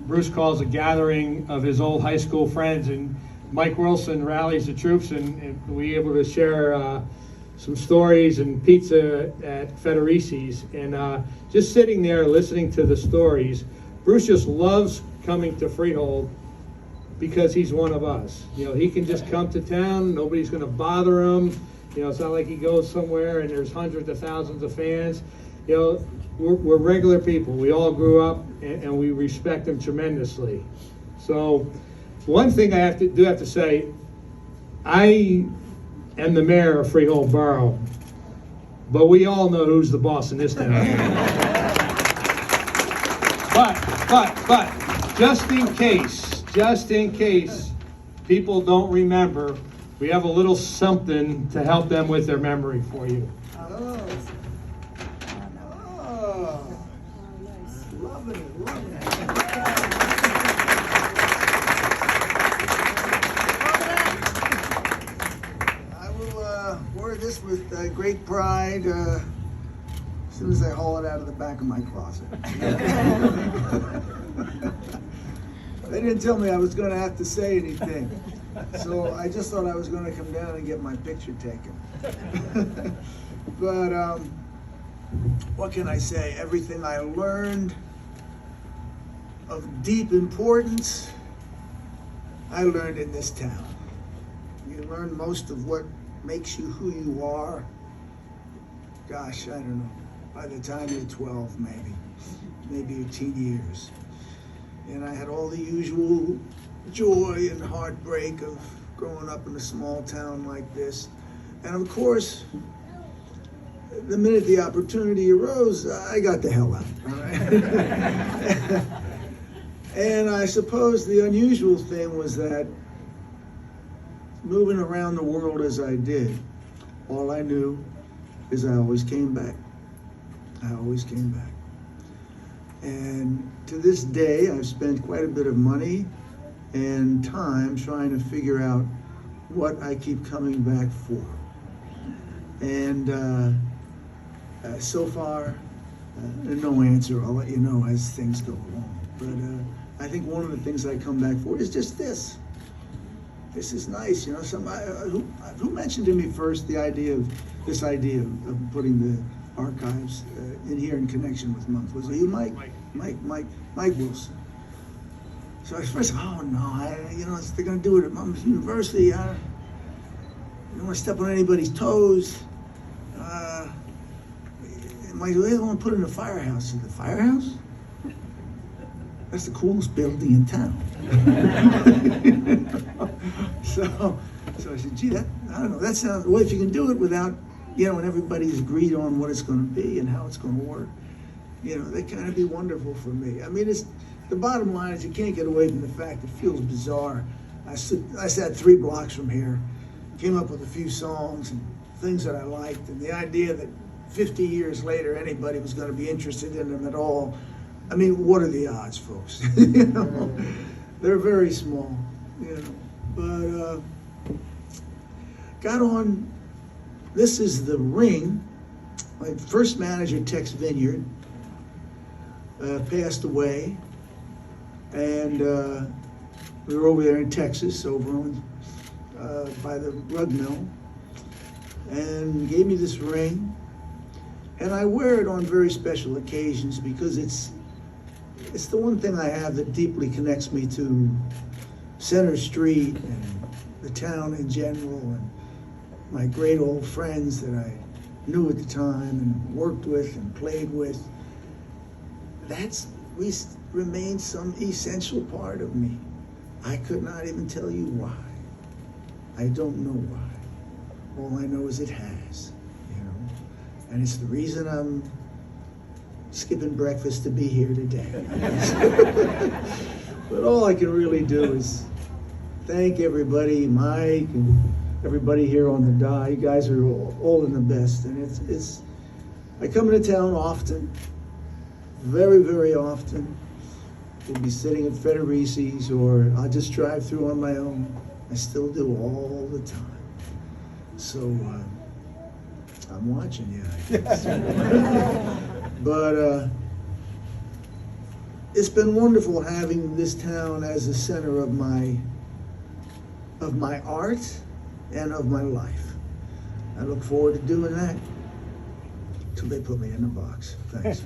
Bruce calls a gathering of his old high school friends, and Mike Wilson rallies the troops, and we were able to share some stories and pizza at Federici's, and just sitting there listening to the stories. Bruce just loves coming to Freehold because he's one of us. You know, he can just come to town, nobody's going to bother him. You know, it's not like he goes somewhere and there's hundreds of thousands of fans. You know, we're regular people. We all grew up, and we respect him tremendously. So one thing I have to say, I am the mayor of Freehold Borough, but we all know who's the boss in this town. but just in case people don't remember, we have a little something to help them with their memory for you. Oh, nice. Loving it. I will wear this with great pride as soon as I haul it out of the back of my closet. They didn't tell me I was going to have to say anything, so I just thought I was going to come down and get my picture taken. But what can I say? Everything I learned of deep importance, I learned in this town. You learn most of what makes you who you are. Gosh, I don't know. By the time you're 12, maybe your teen years. And I had all the usual joy and heartbreak of growing up in a small town like this. And of course, the minute the opportunity arose, I got the hell out. All right? And I suppose the unusual thing was that moving around the world as I did, all I knew is I always came back. I always came back. And to this day, I've spent quite a bit of money and time trying to figure out what I keep coming back for. And so far, no answer. I'll let you know as things go along. But I think one of the things I come back for is just this. This is nice, you know. Who mentioned to me first the idea of putting the archives in here in connection with Month? Was it you, Mike? Mike Wilson. So I first, oh no, they're going to do it at Monmouth University. I don't want to step on anybody's toes. Mike, they don't want to put it in a firehouse. The firehouse? That's the coolest building in town. So I said, gee, I don't know. That sounds, well, if you can do it without, and everybody's agreed on what it's going to be and how it's going to work, that kind of be wonderful for me. I mean, the bottom line is you can't get away from the fact it feels bizarre. I sat 3 blocks from here, came up with a few songs and things that I liked, and the idea that 50 years later anybody was going to be interested in them at all. I mean, what are the odds, folks? They're very small, But got on. This is the ring. My first manager, Tex Vineyard, passed away, and we were over there in Texas, over on by the rug mill, and gave me this ring, and I wear it on very special occasions because it's the one thing I have that deeply connects me to Center Street and the town in general, and my great old friends that I knew at the time and worked with and played with. We remained some essential part of me. I could not even tell you why. I don't know why. All I know is it has, and it's the reason I'm skipping breakfast to be here today. But all I can really do is thank everybody, Mike and everybody here on the die. You guys are all in the best, and it's. I come into town often, very, very often. We'll be sitting at Federici's, or I'll just drive through on my own. I still do all the time. So I'm watching you, I guess. But it's been wonderful having this town as the center of my art and of my life. I look forward to doing that till they put me in the box. Thanks.